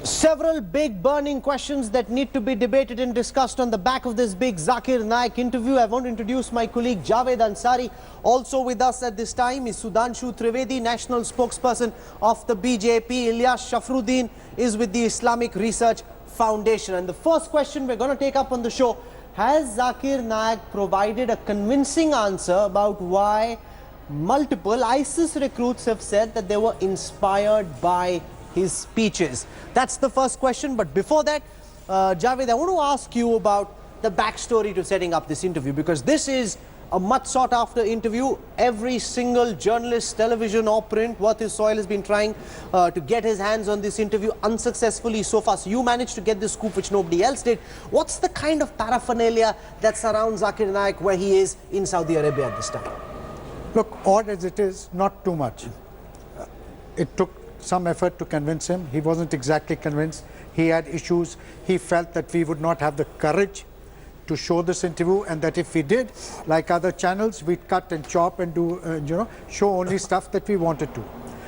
Several big burning questions that need to be debated and discussed on the back of this big Zakir Naik interview. I want to introduce my colleague Javed Ansari. Also with us at this time is Sudhanshu Trivedi, national spokesperson of the BJP. Ilyas Shafruddin is with the Islamic Research Foundation. And the first question we're going to take up on the show, has Zakir Naik provided a convincing answer about why multiple ISIS recruits have said that they were inspired by his speeches? That's the first question. But before that, Javed, I want to ask you about the backstory to setting up this interview, because this is a much sought after interview. Every single journalist, television or print worth his soil has been trying to get his hands on this interview unsuccessfully so far. So you managed to get this scoop which nobody else did. What's the kind of paraphernalia that surrounds Zakir Naik where he is in Saudi Arabia at this time? Look, odd as it is, not too much. It took some effort to convince him. He wasn't exactly convinced. He had issues. He felt that we would not have the courage to show this interview, and that if we did, like other channels, we'd cut and chop and do, show only stuff that we wanted to.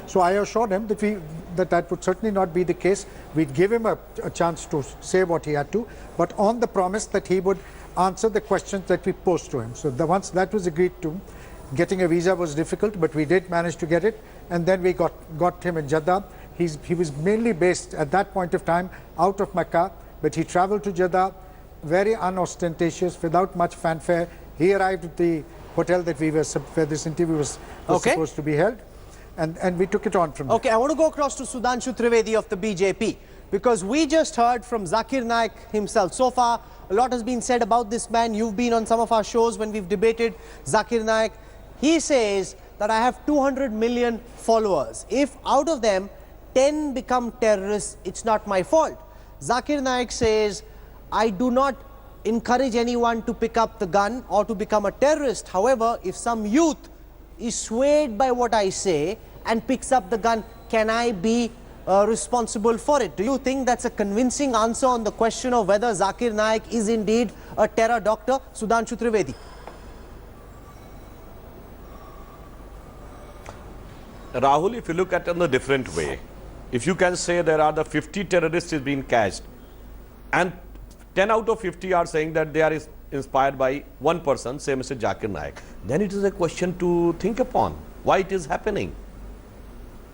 So I assured him that that would certainly not be the case. We'd give him a chance to say what he had to, but on the promise that he would answer the questions that we posed to him. So once that was agreed to, getting a visa was difficult, but we did manage to get it, and then we got him in Jeddah. He was mainly based at that point of time out of Mecca, but he traveled to Jeddah, very unostentatious, without much fanfare. He arrived at the hotel that where this interview was supposed to be held, and we took it on from there. Okay, I want to go across to Sudhanshu Trivedi of the BJP, because we just heard from Zakir Naik himself. So far, a lot has been said about this man. You've been on some of our shows when we've debated Zakir Naik. He says that I have 200 million followers. If out of them 10 become terrorists, it's not my fault. Zakir Naik says, I do not encourage anyone to pick up the gun or to become a terrorist. However, if some youth is swayed by what I say and picks up the gun, can I be responsible for it? Do you think that's a convincing answer on the question of whether Zakir Naik is indeed a terror doctor? Sudhanshu Trivedi. Rahul, if you look at it in a different way, if you can say there are the 50 terrorists is being catched, and 10 out of 50 are saying that they are inspired by one person, say Mr. Zakir Naik, then it is a question to think upon why it is happening.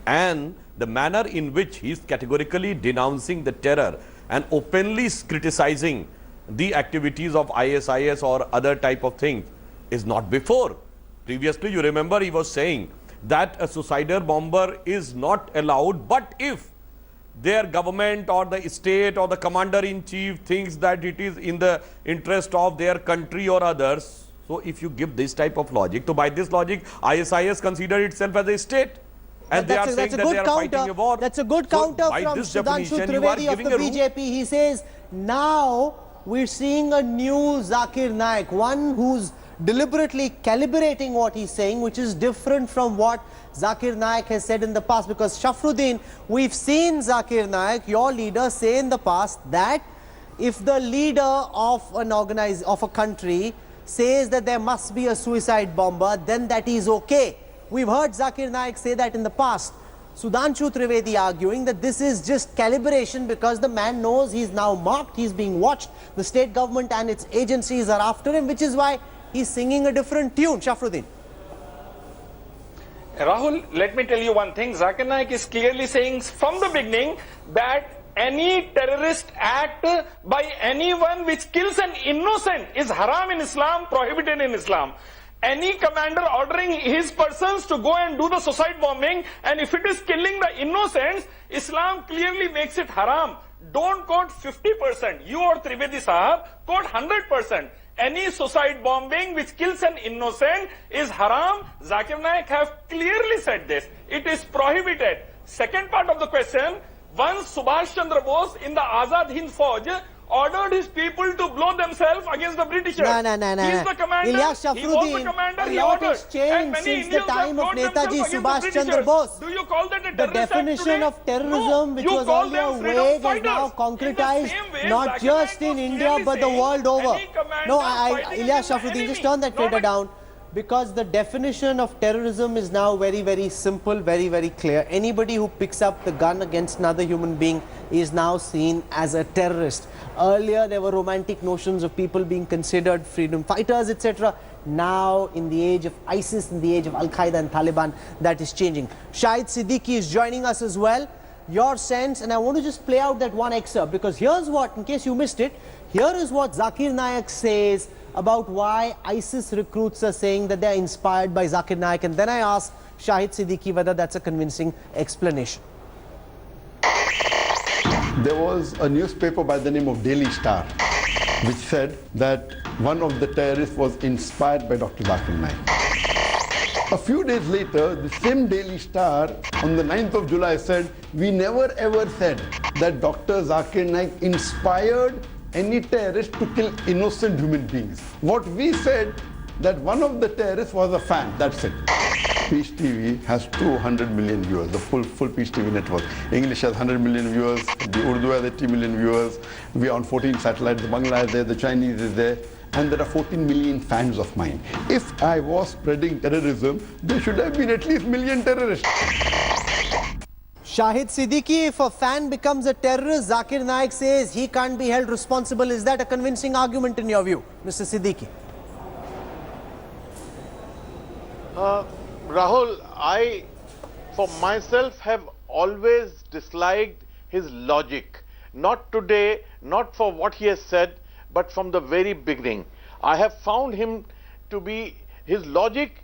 And the manner in which he is categorically denouncing the terror and openly criticizing the activities of ISIS or other type of things is not before. Previously, you remember he was saying that a suicidal bomber is not allowed, but if their government or the state or the commander-in-chief thinks that it is in the interest of their country or others. So if you give this type of logic, so by this logic, ISIS consider itself as a state, and they are saying that they are fighting a war. That's a good counter from Sudhanshu Trivedi of the BJP. He says, now we're seeing a new Zakir Naik, one who's deliberately calibrating what he's saying, which is different from what Zakir Naik has said in the past. Because Shafruddin, we've seen Zakir Naik, your leader, say in the past that if the leader of a country says that there must be a suicide bomber, then that is okay. We've heard Zakir Naik say that in the past. Sudhanshu Trivedi arguing that this is just calibration because the man knows he's now marked, he's being watched, the state government and its agencies are after him, which is why he's singing a different tune. Shafruddin. Rahul, let me tell you one thing. Zakir Naik is clearly saying from the beginning that any terrorist act by anyone which kills an innocent is haram in Islam, prohibited in Islam. Any commander ordering his persons to go and do the suicide bombing, and if it is killing the innocents, Islam clearly makes it haram. Don't quote 50%. You or Trivedi Sahab, quote 100%. Any suicide bombing which kills an innocent is haram. Zakir Naik have clearly said this. It is prohibited. Second part of the question, once Subhash Chandra Bose in the Azad Hind Fauj ordered his people to blow themselves against the Britishers. No. He's the commander. Ilyas Shafruddin, a lot has changed since the time of Netaji Subhash Chandra Bose. Do you call that a The definition of terrorism, which was earlier vague, is now concretized, not just in India but the world over. No, Ilyas Shafruddin, just turn that fader down. because the definition of terrorism is now very, very simple, very, very clear. Anybody who picks up the gun against another human being is now seen as a terrorist. Earlier, there were romantic notions of people being considered freedom fighters, etc. Now, in the age of ISIS, in the age of Al-Qaeda and Taliban, that is changing. Shahid Siddiqui is joining us as well. Your sense, and I want to just play out that one excerpt, because here's what, in case you missed it, here is what Zakir Naik says about why ISIS recruits are saying that they are inspired by Zakir Naik, and then I ask Shahid Siddiqui whether that's a convincing explanation. There was a newspaper by the name of Daily Star which said that one of the terrorists was inspired by Dr. Zakir Naik. A few days later, the same Daily Star on the 9th of July said, we never ever said that Dr. Zakir Naik inspired any terrorist to kill innocent human beings. What we said, that one of the terrorists was a fan, that's it. Peace TV has 200 million viewers, the full Peace TV network. English has 100 million viewers, the Urdu has 80 million viewers. We are on 14 satellites, the Bangla is there, the Chinese is there, and there are 14 million fans of mine. If I was spreading terrorism, there should have been at least a million terrorists. Shahid Siddiqui, if a fan becomes a terrorist, Zakir Naik says he can't be held responsible. Is that a convincing argument in your view, Mr. Siddiqui? Rahul, I, for myself, have always disliked his logic. Not today, not for what he has said, but from the very beginning. I have found him to be, his logic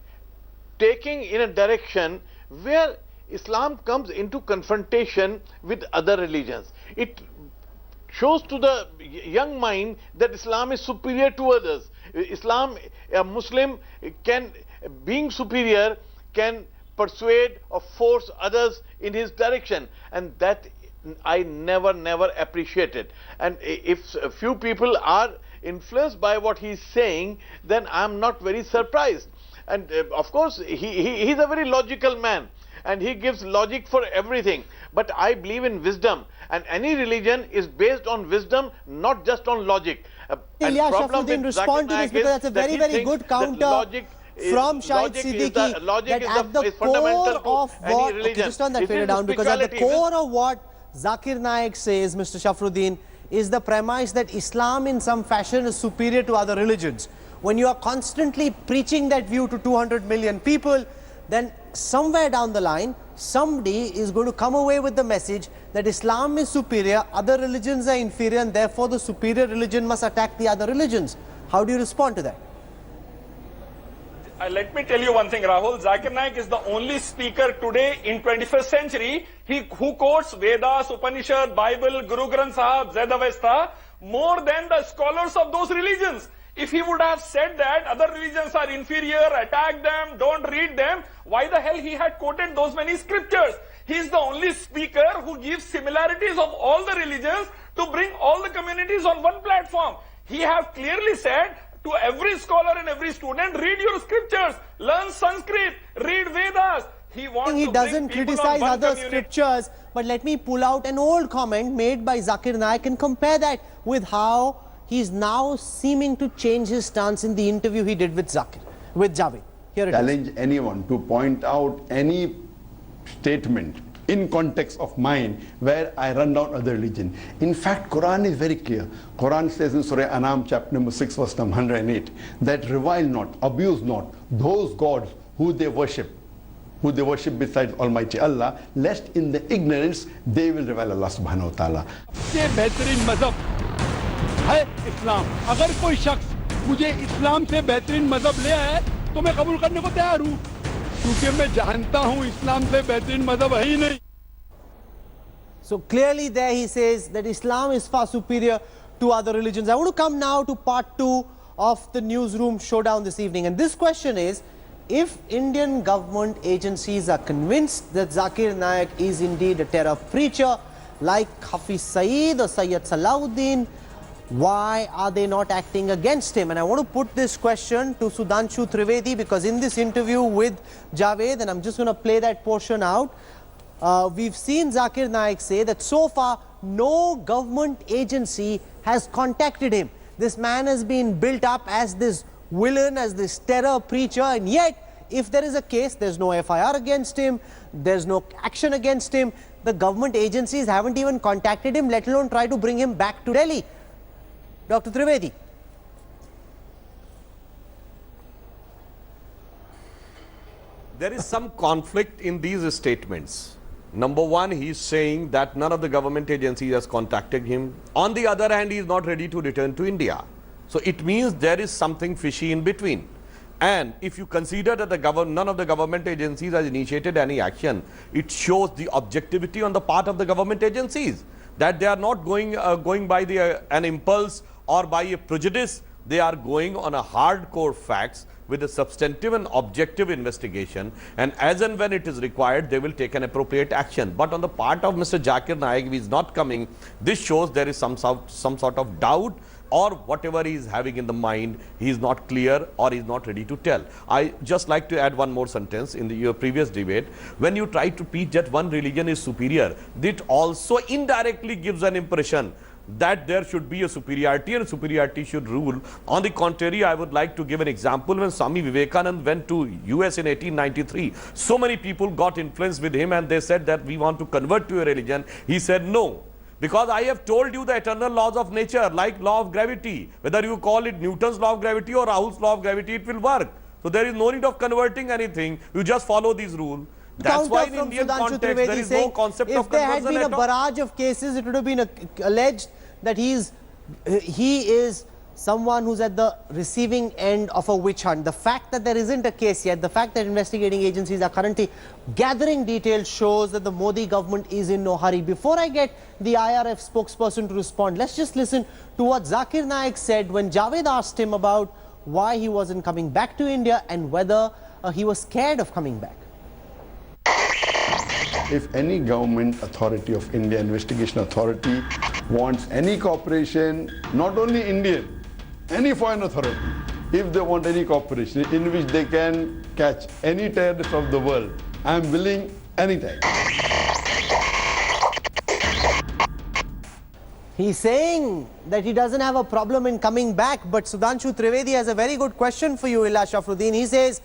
taking in a direction where Islam comes into confrontation with other religions. It shows to the young mind that Islam is superior to others. Islam, a Muslim can, being superior, can persuade or force others in his direction, and that I never appreciated. And if a few people are influenced by what he is saying, then I am not very surprised. And of course, he is a very logical man, and he gives logic for everything. But I believe in wisdom, and any religion is based on wisdom, not just on logic. Ilyas Shafruddin, respond to this, because that's a very, very good counter from Shahid Siddiqui, that at the core of what, okay, just turn that fader down, because at the core of what Zakir Naik says, Mr. Shafruddin, is the premise that Islam in some fashion is superior to other religions. When you are constantly preaching that view to 200 million people, then somewhere down the line, somebody is going to come away with the message that Islam is superior, other religions are inferior, and therefore the superior religion must attack the other religions. How do you respond to that? Let me tell you one thing, Rahul. Zakir Naik is the only speaker today in 21st century who quotes Vedas, Upanishad, Bible, Guru Granth Sahib, Zaid Avesta more than the scholars of those religions. If he would have said that other religions are inferior, attack them, don't read them, why the hell he had quoted those many scriptures? He is the only speaker who gives similarities of all the religions to bring all the communities on one platform. He have clearly said to every scholar and every student, read your scriptures, learn Sanskrit, read Vedas. He doesn't criticize other scriptures, but let me pull out an old comment made by Zakir Naik and compare that with how he's now seeming to change his stance in the interview he did with Javed. Here it Challenge anyone to point out any statement in context of mine where I run down other religion. In fact, Quran is very clear. Quran says in Surah Anam chapter number 6 verse number 108 that revile not, abuse not those gods who they worship besides Almighty Allah, lest in the ignorance they will revile Allah subhanahu wa ta'ala. सबसे बेहतरीन मजहब है इस्लाम. अगर कोई शख्स मुझे इस्लाम से बेहतरीन मजहब ले आए तो मैं कबूल करने को तैयार हूँ, क्योंकि मैं जानता हूँ इस्लाम से बेहतरीन मजहब है ही नहीं. So clearly there he says that Islam is far superior to other religions. I want to come now to part 2 of the Newsroom showdown this evening, and this question is, if Indian government agencies are convinced that Zakir Naik is indeed a terror preacher like Hafiz Saeed or Sayyid Salahuddin, why are they not acting against him? And I want to put this question to Sudhanshu Trivedi, because in this interview with Javed, and I'm just going to play that portion out, we've seen Zakir Naik say that so far no government agency has contacted him. This man has been built up as this villain, as this terror preacher, and yet if there is a case, there's no FIR against him, there's no action against him, the government agencies haven't even contacted him, let alone try to bring him back to Delhi. Dr. Trivedi. There is some conflict in these statements. Number one, he is saying that none of the government agencies has contacted him. On the other hand, he is not ready to return to India. So it means there is something fishy in between. And if you consider that none of the government agencies has initiated any action, it shows the objectivity on the part of the government agencies, that they are not going by an impulse or by a prejudice. They are going on a hardcore facts with a substantive and objective investigation, and as and when it is required, they will take an appropriate action. But on the part of Mr. Zakir Naik, he is not coming. This shows there is some sort of doubt, or whatever he is having in the mind, he is not clear or he is not ready to tell. I just like to add one more sentence. In your previous debate, when you try to teach that one religion is superior, that also indirectly gives an impression that there should be a superiority and superiority should rule. On the contrary, I would like to give an example. When Swami Vivekananda went to US in 1893, so many people got influenced with him and they said that we want to convert to a religion. He said no, because I have told you the eternal laws of nature, like law of gravity. Whether you call it Newton's law of gravity or Rahul's law of gravity, it will work. So there is no need of converting anything. You just follow these rules. That's why in Indian context there is no concept of conversion at all. If there had been a barrage of cases, it would have been alleged that he is someone who's at the receiving end of a witch hunt. The fact that there isn't a case yet, the fact that investigating agencies are currently gathering details, shows that the Modi government is in no hurry. Before I get the IRF spokesperson to respond, let's just listen to what Zakir Naik said when Javed asked him about why he wasn't coming back to India and whether he was scared of coming back. If any government authority of India, investigation authority, wants any cooperation, not only Indian, any foreign authority, if they want any cooperation in which they can catch any terrorist of the world, I am willing anytime. He's saying that he doesn't have a problem in coming back, but Sudhanshu Trivedi has a very good question for you, Ila Shafruddin. He says,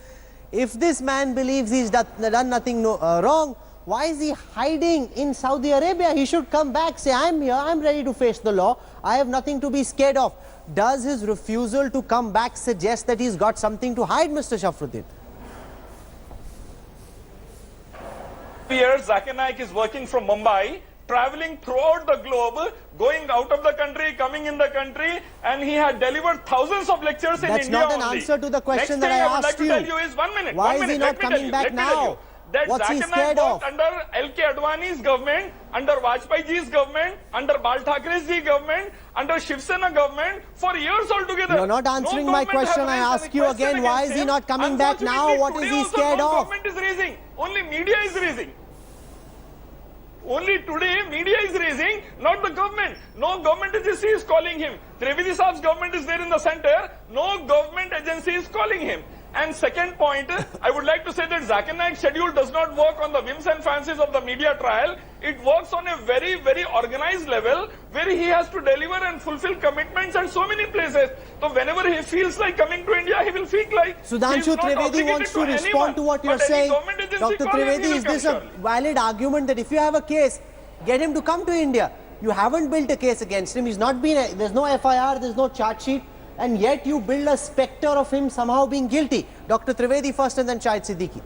if this man believes he's done nothing wrong, why is he hiding in Saudi Arabia? He should come back, say, I'm here, I'm ready to face the law, I have nothing to be scared of. Does his refusal to come back suggest that he's got something to hide, Mr. Shafruddin? Years, Zakir Naik is working from Mumbai, traveling throughout the globe, going out of the country, coming in the country, and he had delivered thousands of lectures in India. That's not an only. answer to the question Next that I would asked like you. to tell you is 1 minute. Why 1 is he minute. not coming back now? That What's he Zakir scared Naik of? worked under L.K. Advani's government, under Vajpayee ji's government, under Bal Thakere's government, under Shiv Sena government for years altogether. You're not answering my question. I ask you again, why is he not coming back now? What is he scared no of? Government is raising. Only media is raising. Only today media is raising, not the government. No government agency is calling him. Trivedi Saab's government is there in the center. No government agency is calling him. And second point, I would like to say that Zakir Naik's schedule does not work on the whims and fancies of the media trial. It works on a very, very organized level where he has to deliver and fulfill commitments at so many places. So whenever he feels like coming to India, he will feel like Sudhanshu Trivedi wants to respond to what you're saying. Dr. Trivedi, is this a valid argument that if you have a case, get him to come to India? You haven't built a case against him. He's not been, there's no FIR, there's no charge sheet, and yet you build a spectre of him somehow being guilty. Dr. Trivedi first and then Shahid Siddiqui.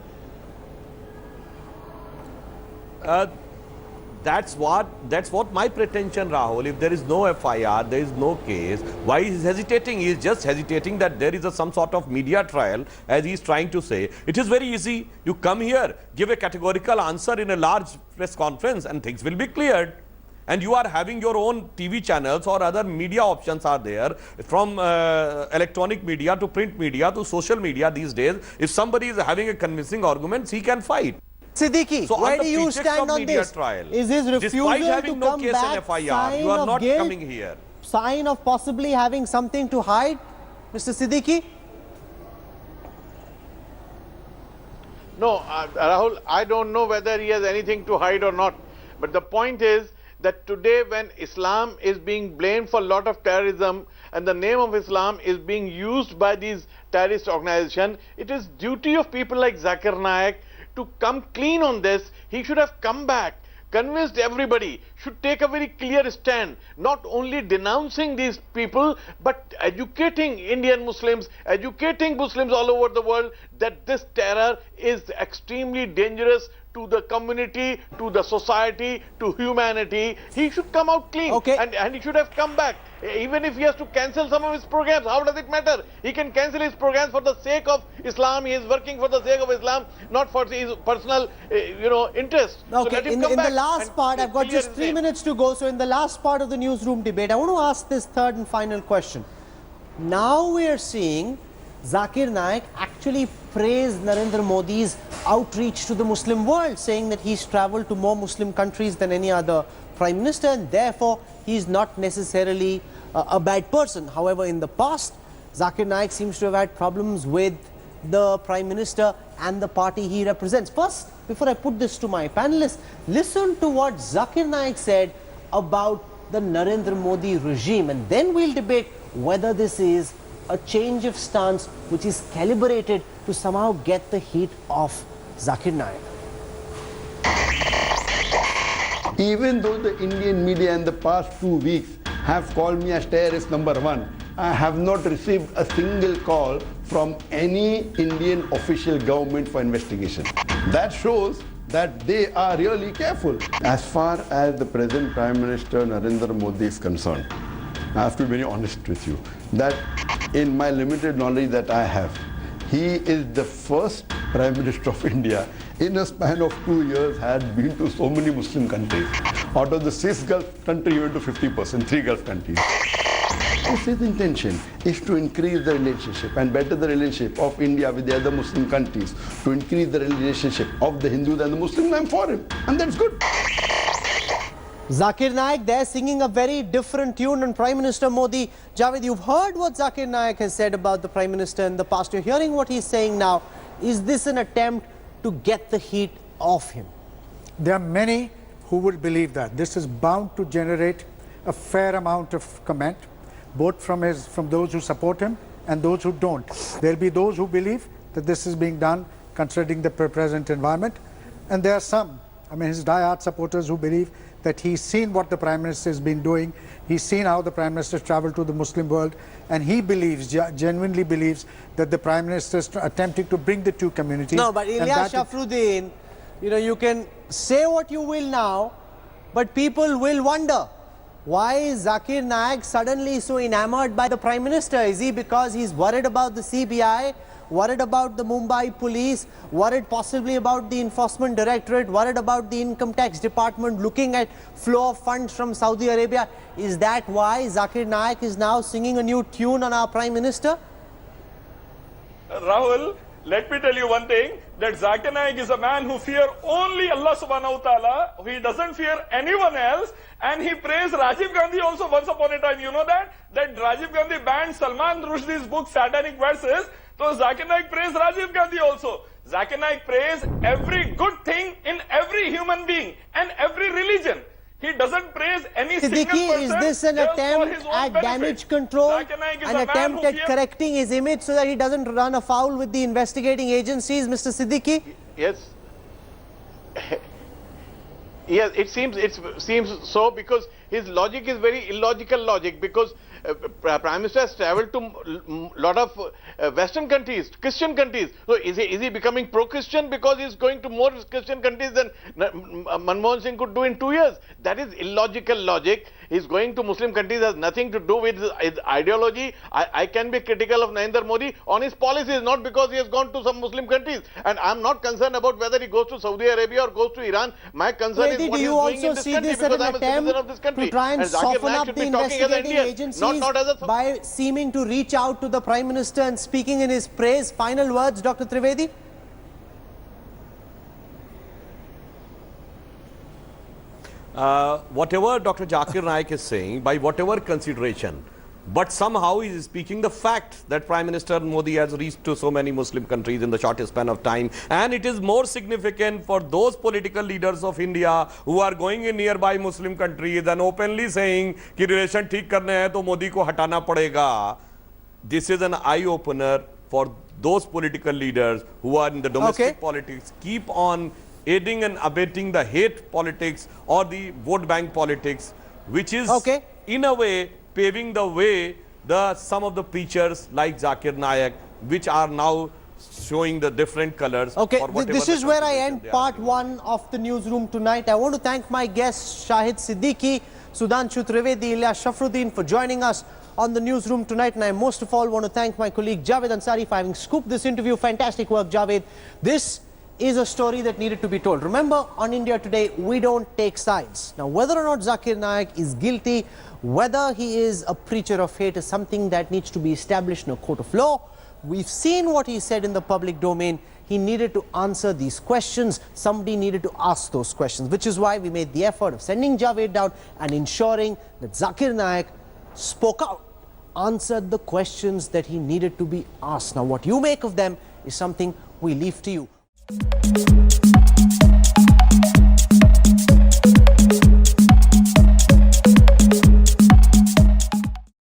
That's what my pretension, Rahul. If there is no FIR, there is no case, why he is hesitating? He is just hesitating that there is some sort of media trial, as he is trying to say. It is very easy. You come here, give a categorical answer in a large press conference and things will be cleared. And you are having your own TV channels or other media options are there, from electronic media to print media to social media these days. If somebody is having a convincing argument, he can fight. Siddiqui, So where do you stand on this? Trial, is his refusal having to no come case back in FIR, sign you are of not guilt, coming here? Sign of possibly having something to hide, Mr. Siddiqui? No, Rahul, I don't know whether he has anything to hide or not. But the point is that today when Islam is being blamed for a lot of terrorism and the name of Islam is being used by these terrorist organizations, it is duty of people like Zakir Naik to come clean on this. He should have come back, convinced everybody, should take a very clear stand, not only denouncing these people, but educating Indian Muslims, educating Muslims all over the world that this terror is extremely dangerous to the community, to the society, to humanity. He should come out clean, Okay. and he should have come back. Even if he has to cancel some of his programs, how does it matter? He can cancel his programs for the sake of Islam. He is working for the sake of Islam, not for his personal, interest. So Okay, let him in come the back last and part, I've got clear just his 3 name. minutes to go. So in the last part of the newsroom debate, I want to ask this third and final question. Now we are seeing Zakir Naik actually praise Narendra Modi's outreach to the Muslim world, saying that he's traveled to more Muslim countries than any other prime minister, and therefore he's not necessarily a bad person. However, in the past, Zakir Naik seems to have had problems with the prime minister and the party he represents. First, before I put this to my panelists, listen to what Zakir Naik said about the Narendra Modi regime, and then we'll debate whether this is a change of stance which is calibrated to somehow get the heat off Zakir Naik. Even though the Indian media in the past 2 weeks have called me as terrorist #1, I have not received a single call from any Indian official government for investigation. That shows that they are really careful. As far as the present Prime Minister Narendra Modi is concerned, I have to be very honest with you, that in my limited knowledge that I have, he is the first Prime Minister of India in a span of 2 years had been to so many Muslim countries. Out of the 6 Gulf countries, he went to 50%, 3 Gulf countries. If his intention is to increase the relationship and better the relationship of India with the other Muslim countries, to increase the relationship of the Hindus and the Muslims, I'm for him. And that's good. Zakir Naik there singing a very different tune on Prime Minister Modi. Javed, you've heard what Zakir Naik has said about the Prime Minister in the past. You're hearing what he's saying now. Is this an attempt to get the heat off him? There are many who would believe that. This is bound to generate a fair amount of comment, both from those who support him and those who don't. There'll be those who believe that this is being done considering the present environment, and there are some, his die-hard supporters who believe that he's seen what the Prime Minister has been doing, he's seen how the Prime Minister traveled to the Muslim world, and he believes, genuinely believes, that the Prime Minister is attempting to bring the two communities. No, but Ilyas Shafruddin, you can say what you will now, but people will wonder, why is Zakir Naik suddenly so enamored by the Prime Minister? Is he because he's worried about the CBI, worried about the Mumbai police, worried possibly about the Enforcement Directorate, worried about the Income Tax Department looking at flow of funds from Saudi Arabia? Is that why Zakir Naik is now singing a new tune on our Prime Minister? Rahul, let me tell you one thing, that Zakir Naik is a man who fears only Allah subhanahu wa ta'ala. He doesn't fear anyone else, and he praised Rajiv Gandhi also once upon a time. You know that Rajiv Gandhi banned Salman Rushdie's book Satanic Verses. So Zakir Naik praised Rajiv Gandhi also. Zakir Naik praised every good thing in every human being and every religion. He doesn't praise any single Siddiqui, person. is this an just for attempt his own at benefit. damage control, Zakir Naik is an a man attempt who at fears- correcting his image so that he doesn't run afoul with the investigating agencies, Mr. Siddiqui? Yes. Yes, it seems so, because his logic is very illogical logic, because Prime Minister has travelled to a lot of Western countries, Christian countries. So is he becoming pro-Christian because he's going to more Christian countries than Manmohan Singh could do in 2 years? That is illogical logic. He's going to Muslim countries, has nothing to do with his ideology. I can be critical of Narendra Modi on his policies, not because he has gone to some Muslim countries. And I'm not concerned about whether he goes to Saudi Arabia or goes to Iran. My concern is what do he's you doing in also this see country, this as because an I'm a citizen of this attempt country. to try and And Zakir soften Naik up should the be talking as an investigating Indian, agencies not as a... by seeming to reach out to the Prime Minister and speaking in his praise? Final words, Dr. Trivedi? Whatever Dr. Zakir Naik is saying, by whatever consideration, But somehow he is speaking the fact that Prime Minister Modi has reached to so many Muslim countries in the shortest span of time. And it is more significant for those political leaders of India who are going in nearby Muslim countries and openly saying कि relation ठीक करने हैं तो मोदी को हटाना पड़ेगा. This is an eye-opener for those political leaders who are in the domestic politics, keep on aiding and abetting the hate politics or the vote bank politics, which is in a way paving the way some of the preachers like Zakir Naik, which are now showing the different colors. Okay, this is where I end part one of the newsroom tonight. I want to thank my guests Shahid Siddiqui, Sudhanshu Trivedi, Ilyas Shafruddin for joining us on the newsroom tonight. And I most of all want to thank my colleague Javed Ansari for having scooped this interview. Fantastic work, Javed. This is a story that needed to be told. Remember, on India Today, we don't take sides. Now, whether or not Zakir Naik is guilty, whether he is a preacher of hate is something that needs to be established in a court of law. We've seen what he said in the public domain. He needed to answer these questions. Somebody needed to ask those questions, which is why we made the effort of sending Javed down and ensuring that Zakir Naik spoke out, answered the questions that he needed to be asked. Now, what you make of them is something we leave to you.